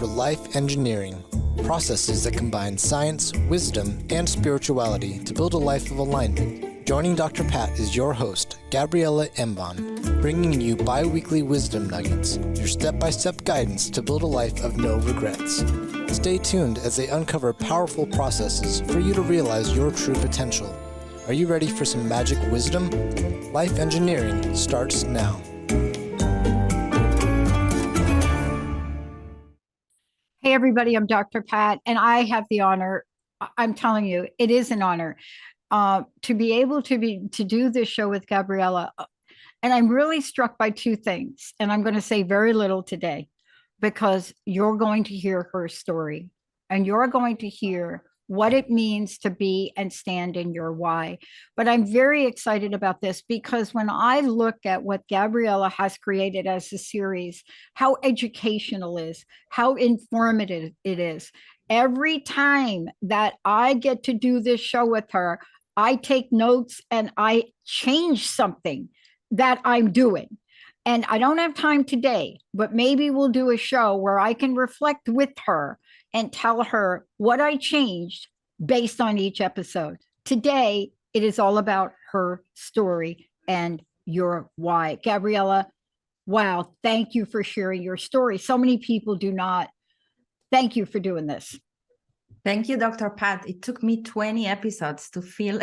for life engineering, processes that combine science, wisdom, and spirituality to build a life of alignment. Joining Dr. Pat is your host, Gabriela Embon, bringing you bi-weekly wisdom nuggets, your step-by-step guidance to build a life of no regrets. Stay tuned as they uncover powerful processes for you to realize your true potential. Are you ready for some magic wisdom? Life engineering starts now. Hey everybody, I'm Dr. Pat, and I have the honor, I'm telling you, it is an honor to be able to do this show with Gabriela. And I'm really struck by two things, and I'm going to say very little today because you're going to hear her story and you're going to hear what it means to be and stand in your why. But I'm very excited about this because when I look at what Gabriela has created as a series, how educational it is, how informative it is, every time that I get to do this show with her, I take notes and I change something that I'm doing. And I don't have time today, but maybe we'll do a show where I can reflect with her and tell her what I changed based on each episode. Today, it is all about her story and your why. Gabriela, wow, thank you for sharing your story. So many people do not. Thank you for doing this. Thank you, Dr. Pat. It took me 20 episodes to feel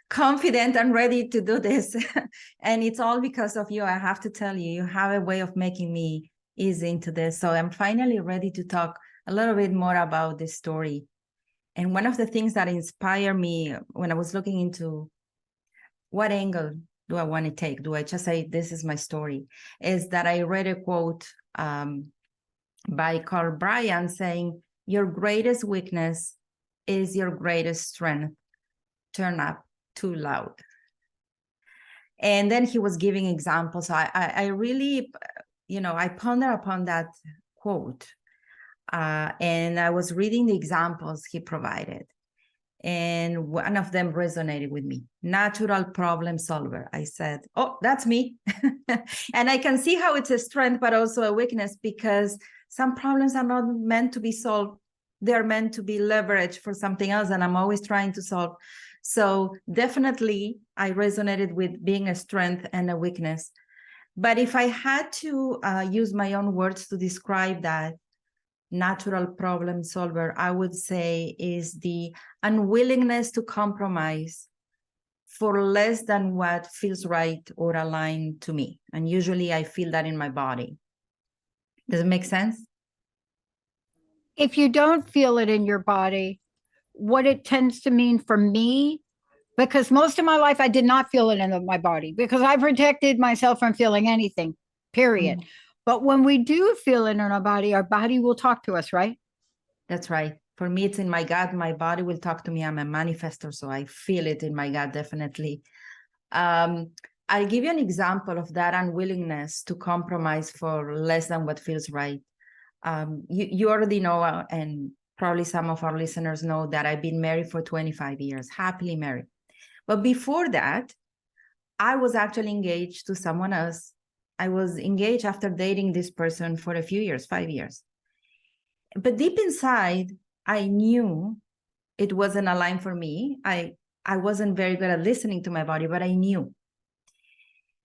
confident and ready to do this. And it's all because of you. I have to tell you, you have a way of making me ease into this. So I'm finally ready to talk a little bit more about this story. And one of the things that inspired me when I was looking into what angle do I want to take, do I just say, this is my story, is that I read a quote by Carl Bryan saying, your greatest weakness is your greatest strength. Turn up too loud. And then he was giving examples. I really, I ponder upon that quote. And I was reading the examples he provided. And one of them resonated with me. Natural problem solver. I said, oh, that's me. And I can see how it's a strength, but also a weakness, because some problems are not meant to be solved. They're meant to be leveraged for something else. And I'm always trying to solve. So definitely I resonated with being a strength and a weakness. But if I had to use my own words to describe that natural problem solver, I would say is the unwillingness to compromise for less than what feels right or aligned to me. And usually I feel that in my body. Does it make sense? If you don't feel it in your body, what it tends to mean for me, because most of my life I did not feel it in my body because I protected myself from feeling anything, period. But when we do feel it in our body will talk to us, right? That's right. For me, it's in my gut. My body will talk to me. I'm a manifestor, so I feel it in my gut, definitely. I'll give you an example of that unwillingness to compromise for less than what feels right. You already know, and probably some of our listeners know, that I've been married for 25 years, happily married. But before that, I was actually engaged to someone else. I was engaged after dating this person for a few years, 5 years. But deep inside, I knew it wasn't aligned for me. I wasn't very good at listening to my body, but I knew.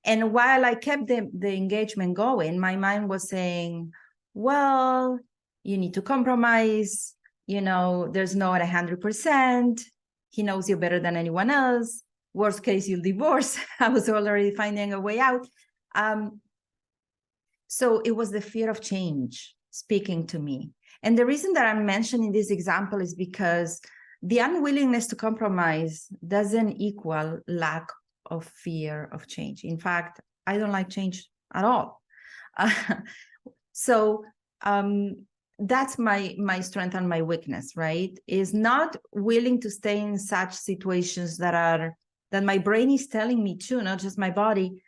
And while I kept the engagement going, my mind was saying, well, you need to compromise. There's not 100%. He knows you better than anyone else. Worst case, you'll divorce. I was already finding a way out. So it was the fear of change speaking to me. And the reason that I'm mentioning this example is because the unwillingness to compromise doesn't equal lack of fear of change. In fact, I don't like change at all. So that's my strength and my weakness, right? Is not willing to stay in such situations that my brain is telling me to, not just my body,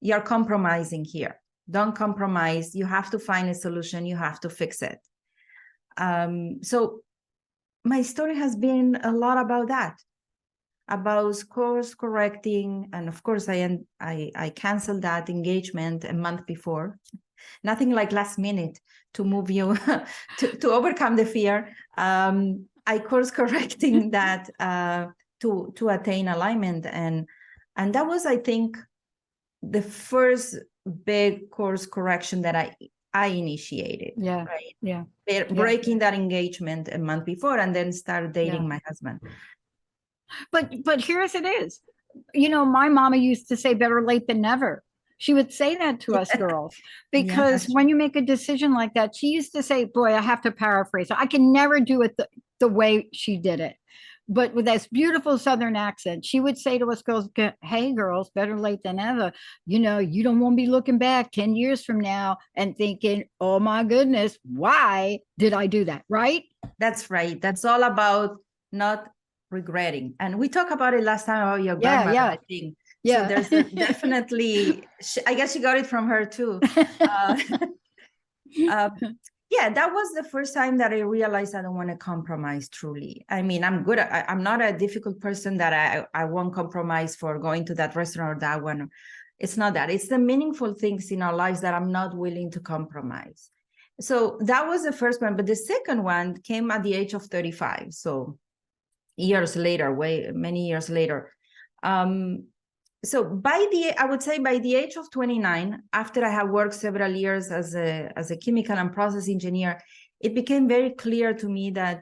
you're compromising here. Don't compromise. You have to find a solution. You have to fix it. So my story has been a lot about that. about course correcting. And of course, I canceled that engagement a month before. Nothing like last minute to move you to overcome the fear. I course correcting that to attain alignment, and that was, I think, the first big course correction that I initiated. Yeah. Right. Yeah. Breaking that engagement a month before, and then start dating my husband. But here as it is, you know, my mama used to say better late than never. She would say that to us girls, because when you make a decision like that, she used to say, boy, I have to paraphrase. I can never do it the way she did it. But with this beautiful Southern accent, she would say to us girls, hey, girls, better late than ever. You know, you don't want to be looking back 10 years from now and thinking, oh, my goodness, why did I do that? Right? That's right. That's all about not regretting. And we talked about it last time about your grandmother, I think. So there's definitely, I guess you got it from her too. Yeah, that was the first time that I realized I don't want to compromise truly. I mean, I'm not a difficult person that I won't compromise for going to that restaurant or that one. It's not that. It's the meaningful things in our lives that I'm not willing to compromise. So that was the first one. But the second one came at the age of 35. So years later, many years later. So I would say by the age of 29, after I had worked several years as a chemical and process engineer, it became very clear to me that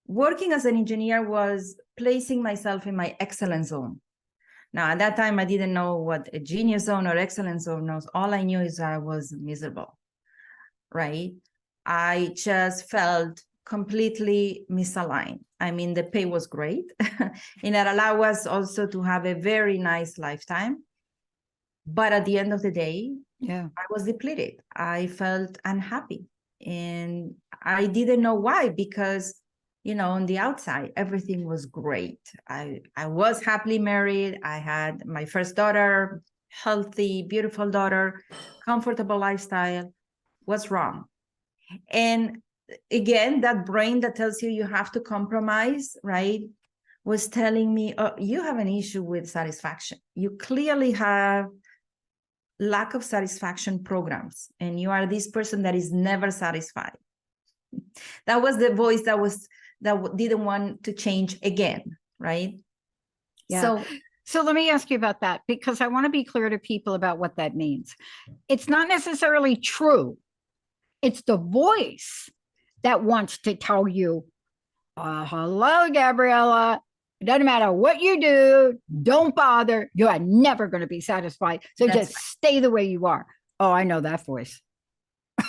working as an engineer was placing myself in my excellence zone. Now, at that time, I didn't know what a genius zone or excellence zone was. All I knew is I was miserable, right? I just felt completely misaligned. I mean, the pay was great, and it allowed us also to have a very nice lifetime. But at the end of the day, I was depleted. I felt unhappy, and I didn't know why, because, you know, on the outside, everything was great. I was happily married. I had my first daughter, healthy, beautiful daughter, comfortable lifestyle. What's wrong? And again, that brain that tells you have to compromise, right, was telling me, oh, you have an issue with satisfaction. You clearly have lack of satisfaction programs, and you are this person that is never satisfied. That was the voice that didn't want to change again, right? Yeah. So let me ask you about that, because I want to be clear to people about what that means. It's not necessarily true. It's the voice that wants to tell you, hello, Gabriela, it doesn't matter what you do, don't bother, you are never going to be satisfied. So just stay the way you are. Oh, I know that voice.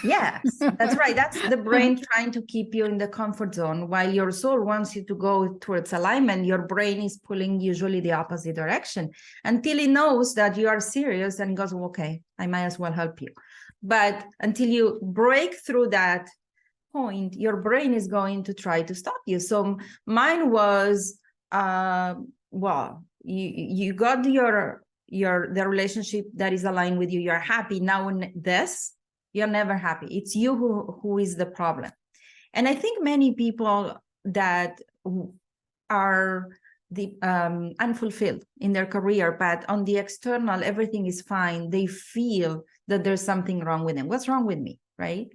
Yes, that's right. That's the brain trying to keep you in the comfort zone. While your soul wants you to go towards alignment, your brain is pulling usually the opposite direction until it knows that you are serious and goes, okay, I might as well help you. But until you break through that point, your brain is going to try to stop you. So mine was, well, you got the relationship that is aligned with you. You're happy now in this. You're never happy. It's you who is the problem. And I think many people that are unfulfilled in their career, but on the external, everything is fine. They feel that there's something wrong with them. What's wrong with me, right?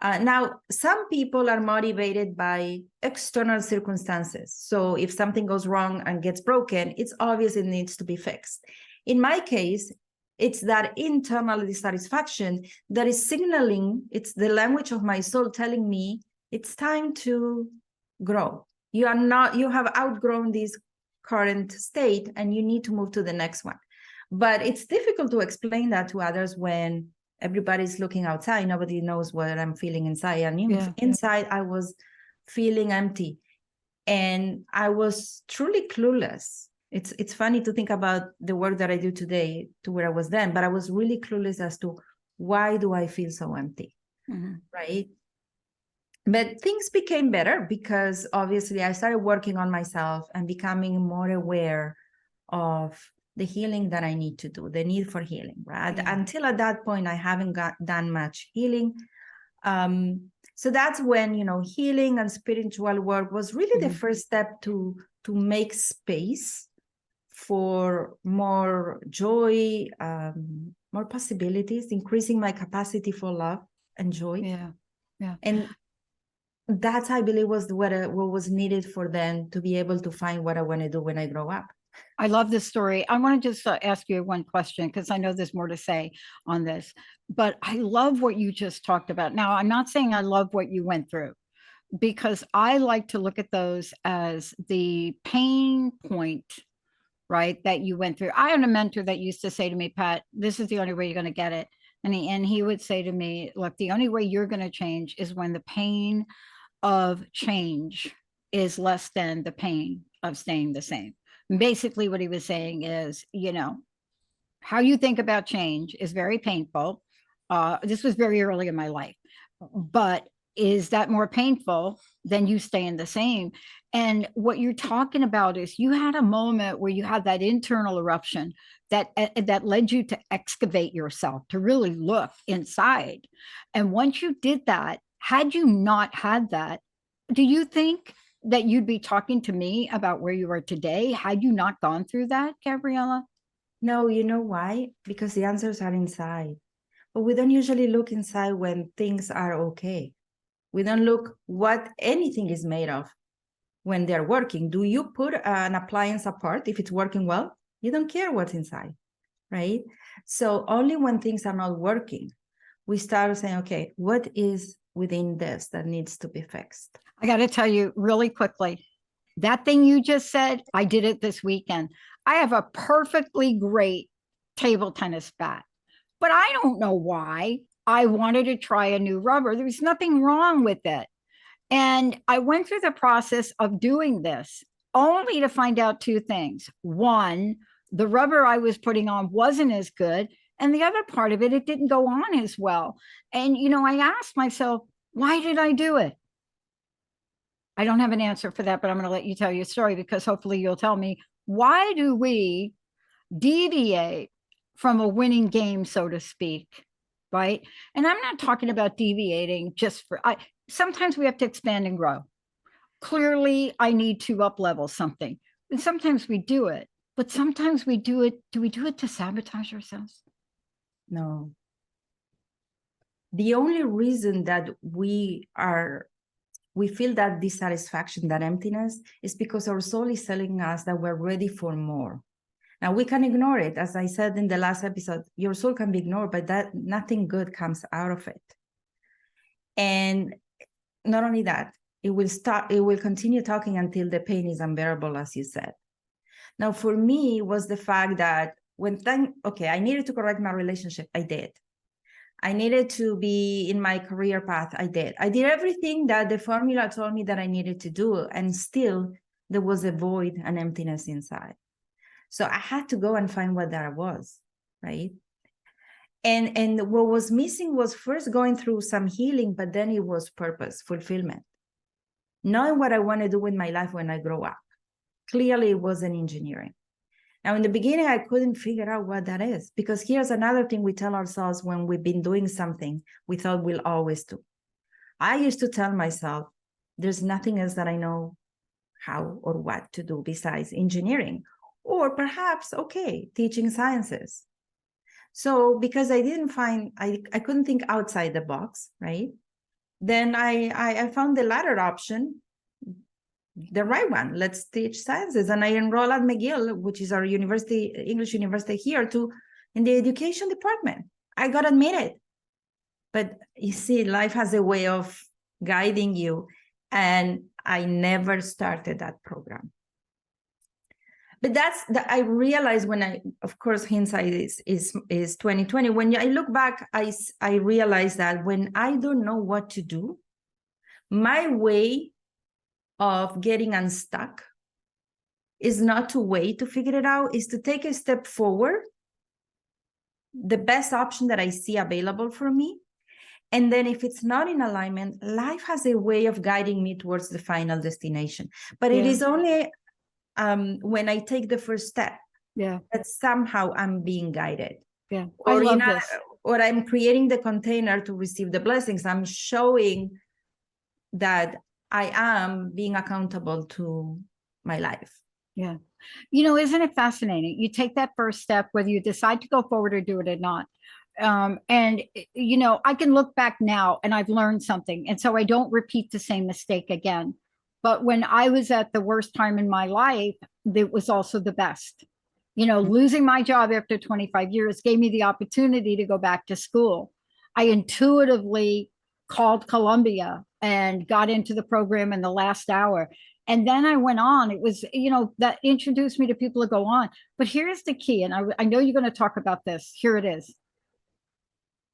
Now, some people are motivated by external circumstances. So if something goes wrong and gets broken, it's obvious it needs to be fixed. In my case, it's that internal dissatisfaction that is signaling, it's the language of my soul telling me it's time to grow. You have outgrown this current state and you need to move to the next one. But it's difficult to explain that to others when everybody's looking outside. Nobody knows what I'm feeling inside. And inside, I was feeling empty. And I was truly clueless. It's funny to think about the work that I do today to where I was then, but I was really clueless as to why do I feel so empty, right? But things became better because obviously I started working on myself and becoming more aware of the healing that I need to do, the need for healing, right? Until at that point, I haven't done much healing. So that's when, healing and spiritual work was really the first step to make space for more joy, more possibilities, increasing my capacity for love and joy. Yeah. Yeah. And that, I believe, was what was needed for them to be able to find what I want to do when I grow up. I love this story. I want to just ask you one question, because I know there's more to say on this, but I love what you just talked about. Now, I'm not saying I love what you went through, because I like to look at those as the pain point, right, that you went through. I had a mentor that used to say to me, Pat, this is the only way you're going to get it. And he would say to me, look, the only way you're going to change is when the pain of change is less than the pain of staying the same. And basically, what he was saying is, how you think about change is very painful. This was very early in my life, but is that more painful than you staying the same? And what you're talking about is you had a moment where you had that internal eruption that led you to excavate yourself, to really look inside. And once you did that, had you not had that, do you think that you'd be talking to me about where you are today had you not gone through that, Gabriela? No, you know why? Because the answers are inside. But we don't usually look inside when things are okay. We don't look what anything is made of when they're working. Do you put an appliance apart if it's working well? You don't care what's inside, right? So only when things are not working, we start saying, okay, what is within this that needs to be fixed? I got to tell you really quickly, that thing you just said, I did it this weekend. I have a perfectly great table tennis bat, but I don't know why. I wanted to try a new rubber. There was nothing wrong with it. And I went through the process of doing this only to find out two things. One, the rubber I was putting on wasn't as good. And the other part of it, it didn't go on as well. And, I asked myself, why did I do it? I don't have an answer for that, but I'm going to let you tell your story, because hopefully you'll tell me, why do we deviate from a winning game, so to speak, right? And I'm not talking about deviating just sometimes we have to expand and grow. Clearly, I need to up level something. And sometimes we do it, but sometimes we do it. Do we do it to sabotage ourselves? No. The only reason that we feel that dissatisfaction, that emptiness, is because our soul is telling us that we're ready for more. Now, we can ignore it. As I said in the last episode, your soul can be ignored, but that nothing good comes out of it. And not only that, it will continue talking until the pain is unbearable, as you said. Now, for me, was the fact that I needed to correct my relationship. I did. I needed to be in my career path. I did. I did everything that the formula told me that I needed to do. And still, there was a void, an emptiness inside. So I had to go and find what that was, right? And what was missing was first going through some healing, but then it was purpose, fulfillment. Knowing what I want to do with my life when I grow up. Clearly, it wasn't engineering. Now, in the beginning, I couldn't figure out what that is, because here's another thing we tell ourselves when we've been doing something we thought we'll always do. I used to tell myself, there's nothing else that I know how or what to do besides engineering, or perhaps, teaching sciences. So because I couldn't think outside the box, right? Then I found the latter option, the right one. Let's teach sciences. And I enrolled at McGill, which is our English university here, in the education department. I got admitted. But you see, life has a way of guiding you. And I never started that program. But I realized of course, hindsight is 2020. When I look back, I realized that when I don't know what to do, my way of getting unstuck is not to wait to figure it out, is to take a step forward, the best option that I see available for me. And then if it's not in alignment, life has a way of guiding me towards the final destination. But it is only when I take the first step that somehow I'm being guided. Yeah, I love this. Or I'm creating the container to receive the blessings. I'm showing that I am being accountable to my life. Yeah. Isn't it fascinating? You take that first step, whether you decide to go forward or do it or not. I can look back now and I've learned something. And so I don't repeat the same mistake again. But when I was at the worst time in my life, it was also the best. Losing my job after 25 years gave me the opportunity to go back to school. I intuitively called Columbia and got into the program in the last hour. And then I went on. It was, that introduced me to people to go on. But here's the key. And I know you're going to talk about this. Here it is.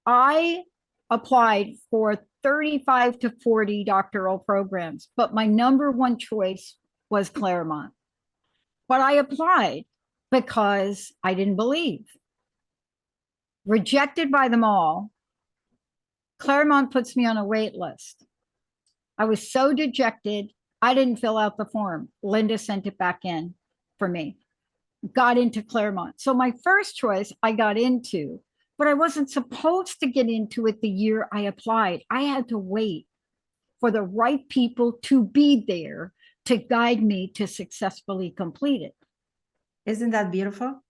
I applied for 35 to 40 doctoral programs, but my number one choice was Claremont. But I applied because I didn't believe. Rejected by them all. Claremont puts me on a wait list. I was so dejected, I didn't fill out the form. Linda sent it back in for me. Got into Claremont. So my first choice I got into, but I wasn't supposed to get into it the year I applied. I had to wait for the right people to be there to guide me to successfully complete it. Isn't that beautiful?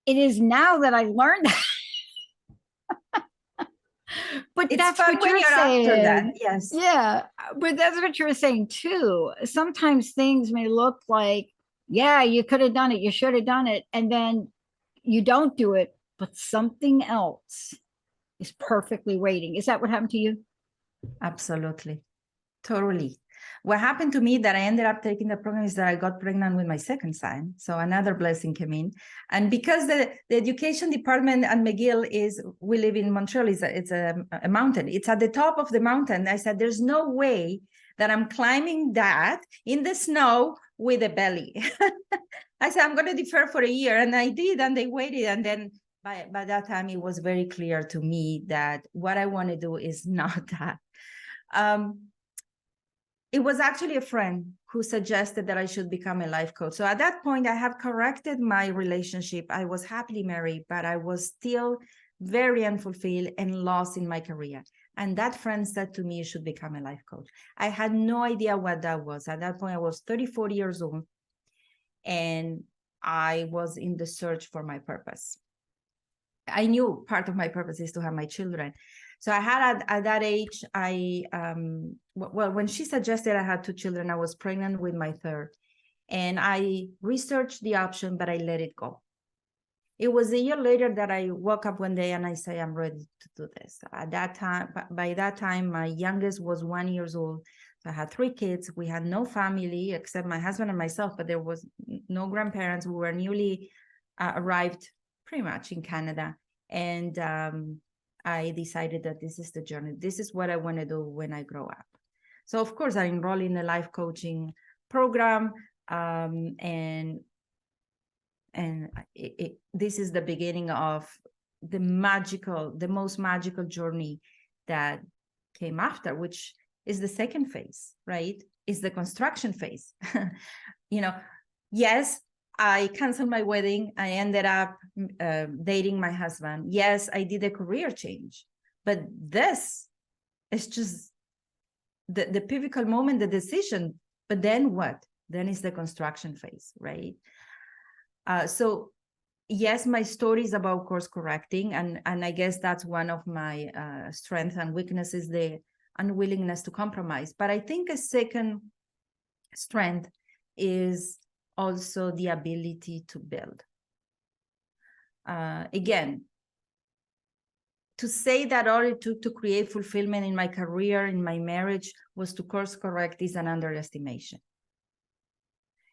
It is now that I learned that. But it's that's fun what when you're saying. After that. Yes. Yeah. But that's what you're saying too. Sometimes things may look like, yeah, you could have done it. You should have done it. And then you don't do it, but something else is perfectly waiting. Is that what happened to you? Absolutely. Totally. What happened to me that I ended up taking the program is that I got pregnant with my second son. So another blessing came in. And because the education department at McGill we live in Montreal, it's a mountain. It's at the top of the mountain. I said, there's no way that I'm climbing that in the snow with a belly. I said, I'm going to defer for a year. And I did, and they waited. And then by that time, it was very clear to me that what I want to do is not that. It was actually a friend who suggested that I should become a life coach. So at that point, I have corrected my relationship. I was happily married, but I was still very unfulfilled and lost in my career. And that friend said to me, you should become a life coach. I had no idea what that was. At that point, I was 34 years old, and I was in the search for my purpose. I knew part of my purpose is to have my children. So I had at that age, when she suggested I had 2 children, I was pregnant with my third. And I researched the option, but I let it go. It was a year later that I woke up one day and I say, I'm ready to do this. At that time, by that time, my youngest was 1 year old. So I had 3 kids. We had no family except my husband and myself, but there was no grandparents. We were newly arrived pretty much in Canada. And I decided that this is the journey. This is what I want to do when I grow up. So of course I enrolled in a life coaching program. This is the beginning of the most magical journey that came after, which is the second phase, right? Is the construction phase. Yes, I canceled my wedding. I ended up dating my husband. Yes, I did a career change, but this is just the pivotal moment, the decision. But then what? Then is the construction phase, right? So yes, my story is about course correcting, and I guess that's one of my strengths and weaknesses, the unwillingness to compromise. But I think a second strength is also the ability to build. Again, to say that all it took to create fulfillment in my career, in my marriage, was to course correct is an underestimation.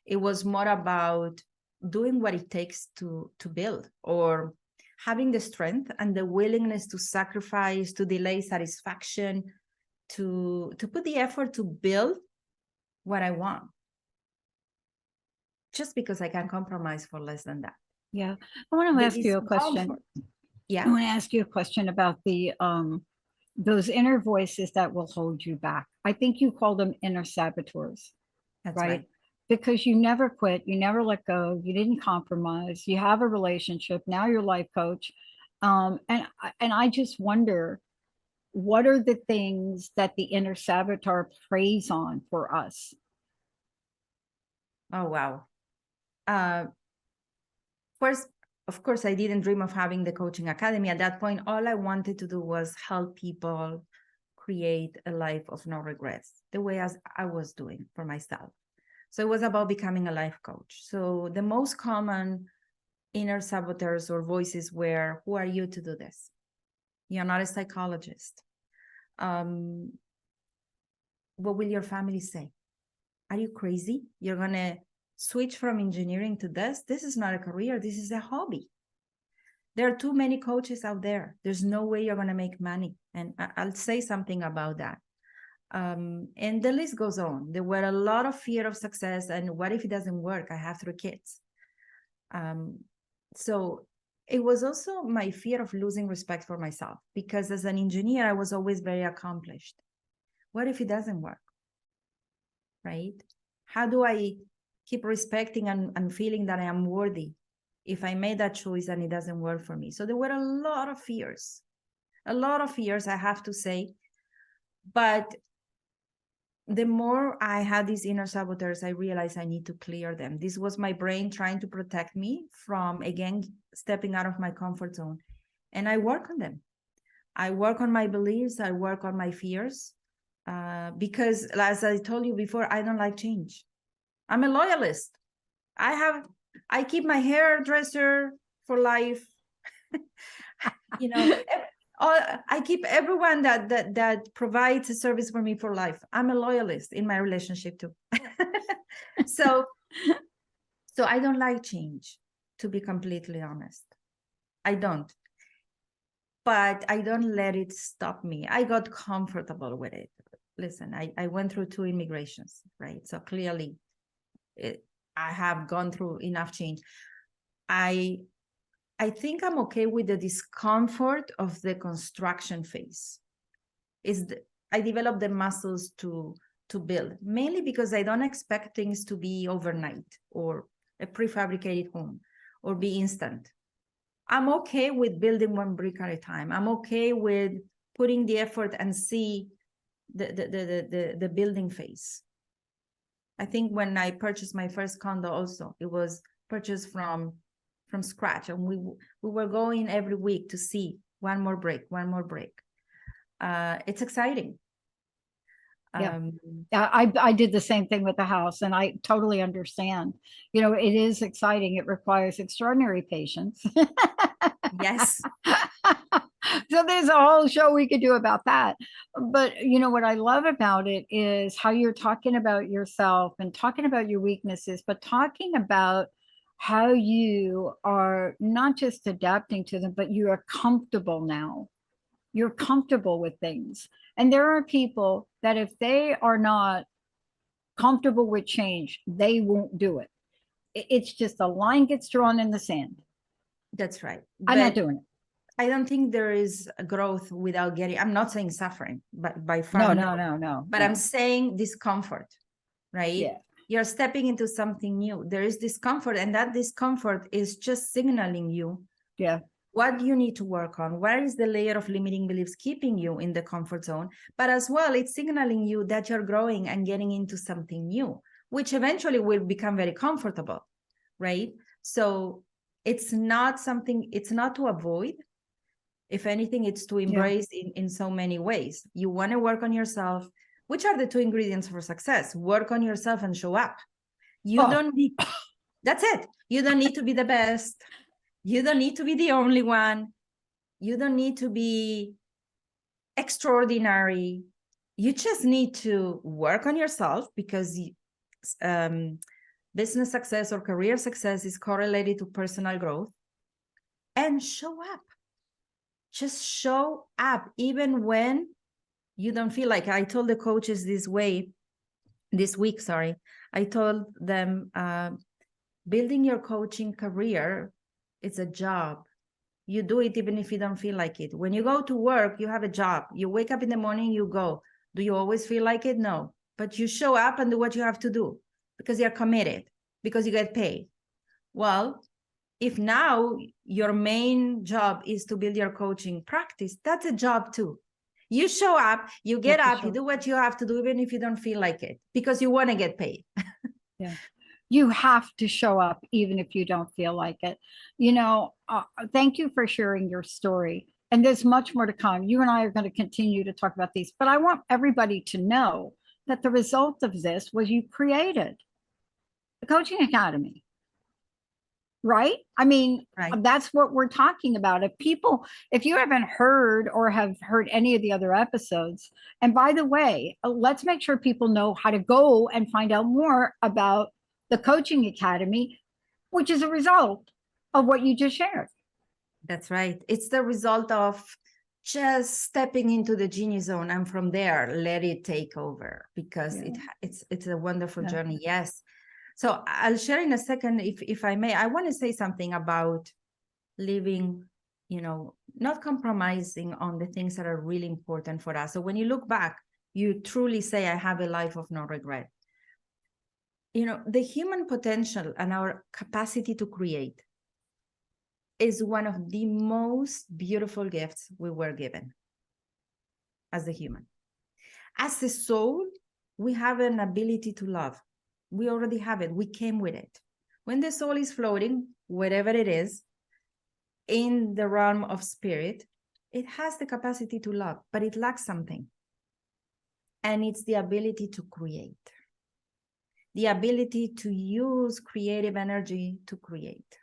It was more about doing what it takes to build, or having the strength and the willingness to sacrifice, to delay satisfaction, to put the effort to build what I want, just because I can compromise for less than that. Yeah. I want to ask you a question. Yeah. I want to ask you a question about the those inner voices that will hold you back. I think you call them inner saboteurs. That's right? Because you never quit, you never let go, you didn't compromise, you have a relationship, now you're life coach. And I just wonder, what are the things that the inner saboteur preys on for us? Oh, wow. First, of course, I didn't dream of having the coaching academy. At that point, all I wanted to do was help people create a life of no regrets, the way as I was doing for myself. So it was about becoming a life coach. So the most common inner saboteurs or voices were, who are you to do this? You're not a psychologist. What will your family say? Are you crazy? You're going to switch from engineering to this? This is not a career. This is a hobby. There are too many coaches out there. There's no way you're going to make money. And I'll say something about that. And the list goes on. There were a lot of fear of success. And what if it doesn't work? I have 3 kids. So it was also my fear of losing respect for myself, because as an engineer, I was always very accomplished. What if it doesn't work? Right? How do I keep respecting and feeling that I am worthy if I made that choice and it doesn't work for me? So there were a lot of fears, I have to say. But the more I had these inner saboteurs, I realized I need to clear them. This was my brain trying to protect me from, again, stepping out of my comfort zone. And I work on them. I work on my beliefs. I work on my fears. Because, as I told you before, I don't like change. I'm a loyalist. I keep my hairdresser for life. I keep everyone that provides a service for me for life. I'm a loyalist in my relationship too. So I don't like change, to be completely honest. I don't. But I don't let it stop me. I got comfortable with it. Listen, I went through 2 immigrations, right? So clearly I have gone through enough change. I think I'm okay with the discomfort of the construction phase. I developed the muscles to build, mainly because I don't expect things to be overnight or a prefabricated home or be instant. I'm okay with building 1 brick at a time. I'm okay with putting the effort and see the building phase. I think when I purchased my first condo also, it was purchased from scratch, and we were going every week to see 1 more brick. It's exciting. Yeah. I did the same thing with the house, and I totally understand. It is exciting. It requires extraordinary patience. Yes. So there's a whole show we could do about that. But what I love about it is how you're talking about yourself and talking about your weaknesses, but talking about how you are not just adapting to them, but you are comfortable now. You're comfortable with things. And there are people that if they are not comfortable with change, they won't do it. It's just a line gets drawn in the sand. That's right. I'm not doing it. I don't think there is a growth without I'm not saying suffering, but by far. No. But I'm saying discomfort, right? Yeah. You're stepping into something new. There is discomfort, and that discomfort is just signaling you. Yeah. What you need to work on. Where is the layer of limiting beliefs keeping you in the comfort zone? But as well, it's signaling you that you're growing and getting into something new, which eventually will become very comfortable, right? So it's not to avoid. If anything, it's to embrace in so many ways. You want to work on yourself. Which are the 2 ingredients for success? Work on yourself and show up. Don't need, that's it. You don't need to be the best. You don't need to be the only one. You don't need to be extraordinary. You just need to work on yourself, because business success or career success is correlated to personal growth. And show up. Just show up, even when you don't feel like. I told the coaches this week, I told them, building your coaching career, it's a job. You do it even if you don't feel like it. When you go to work, you have a job. You wake up in the morning, you go. Do you always feel like it? No. But you show up and do what you have to do because you're committed, because you get paid. Well, if now your main job is to build your coaching practice, that's a job too. You show up, you get up, you do what you have to do, even if you don't feel like it, because you want to get paid. Yeah. You have to show up even if you don't feel like it. Thank you for sharing your story. And there's much more to come. You and I are going to continue to talk about these, but I want everybody to know that the result of this was you created the Coaching Academy. Right? I mean, Right. that's what we're talking about. If you haven't heard or have heard any of the other episodes, and by the way, let's make sure people know how to go and find out more about the Coaching Academy, which is a result of what you just shared. That's right. It's the result of just stepping into the genius zone, and from there, let it take over, because it's a wonderful journey. Yes. So I'll share in a second, if I may. I want to say something about living, not compromising on the things that are really important for us. So when you look back, you truly say, I have a life of no regret. The human potential and our capacity to create is one of the most beautiful gifts we were given as a human. As a soul, we have an ability to love. We already have it. We came with it. When the soul is floating, wherever it is, in the realm of spirit, it has the capacity to love, but it lacks something. And it's the ability to create. The ability to use creative energy to create.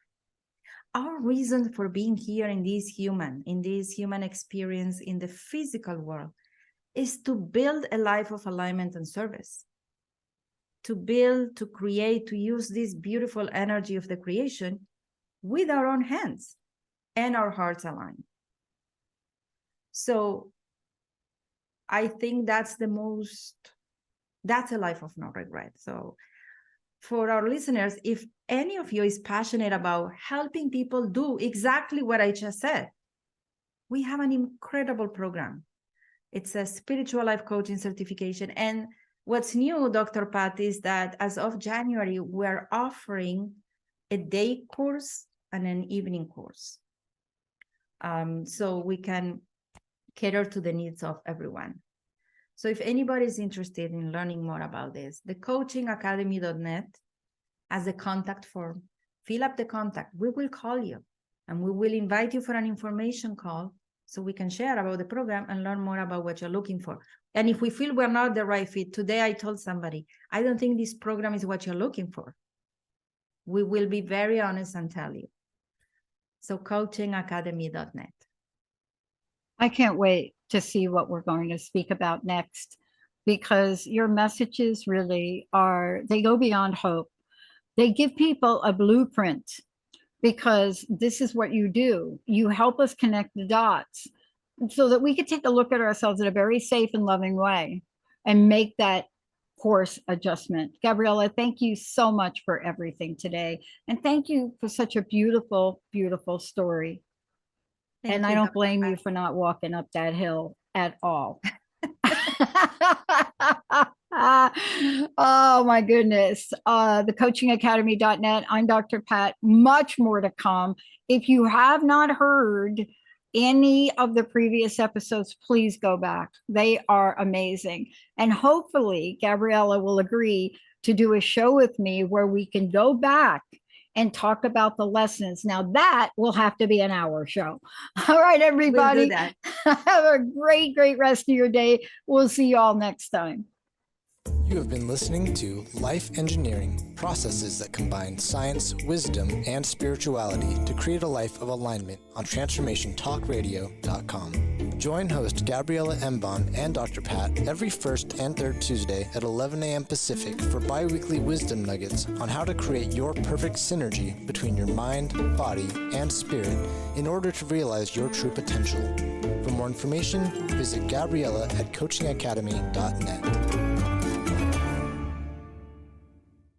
Our reason for being here in this human experience in the physical world is to build a life of alignment and service. To build, to create, to use this beautiful energy of the creation with our own hands and our hearts aligned. So I think that's a life of no regret. So for our listeners, if any of you is passionate about helping people do exactly what I just said, we have an incredible program. It's a spiritual life coaching certification. And what's new, Dr. Pat, is that as of January, we're offering a day course and an evening course. So we can cater to the needs of everyone. So if anybody is interested in learning more about this, the coachingacademy.net has a contact form. Fill up the contact. We will call you and we will invite you for an information call so we can share about the program and learn more about what you're looking for. And if we feel we're not the right fit, today I told somebody, I don't think this program is what you're looking for. We will be very honest and tell you. So coachingacademy.net. I can't wait to see what we're going to speak about next, because your messages really they go beyond hope. They give people a blueprint, because this is what you do. You help us connect the dots so that we could take a look at ourselves in a very safe and loving way and make that course adjustment. Gabriela, thank you so much for everything today. And thank you for such a beautiful, beautiful story. And I don't blame you for not walking up that hill at all. Oh my goodness. The coachingacademy.net. I'm Dr. Pat. Much more to come. If you have not heard any of the previous episodes, please go back. They are amazing. And hopefully Gabriela will agree to do a show with me where we can go back and talk about the lessons. Now that will have to be an hour show. All right, everybody. We'll do that. Have a great, great rest of your day. We'll see you all next time. You have been listening to Life Engineering, processes that combine science, wisdom, and spirituality to create a life of alignment on TransformationTalkRadio.com. Join host Gabriela Embon and Dr. Pat every first and third Tuesday at 11 a.m. Pacific for bi-weekly wisdom nuggets on how to create your perfect synergy between your mind, body, and spirit in order to realize your true potential. For more information, visit Gabriela at coachingacademy.net.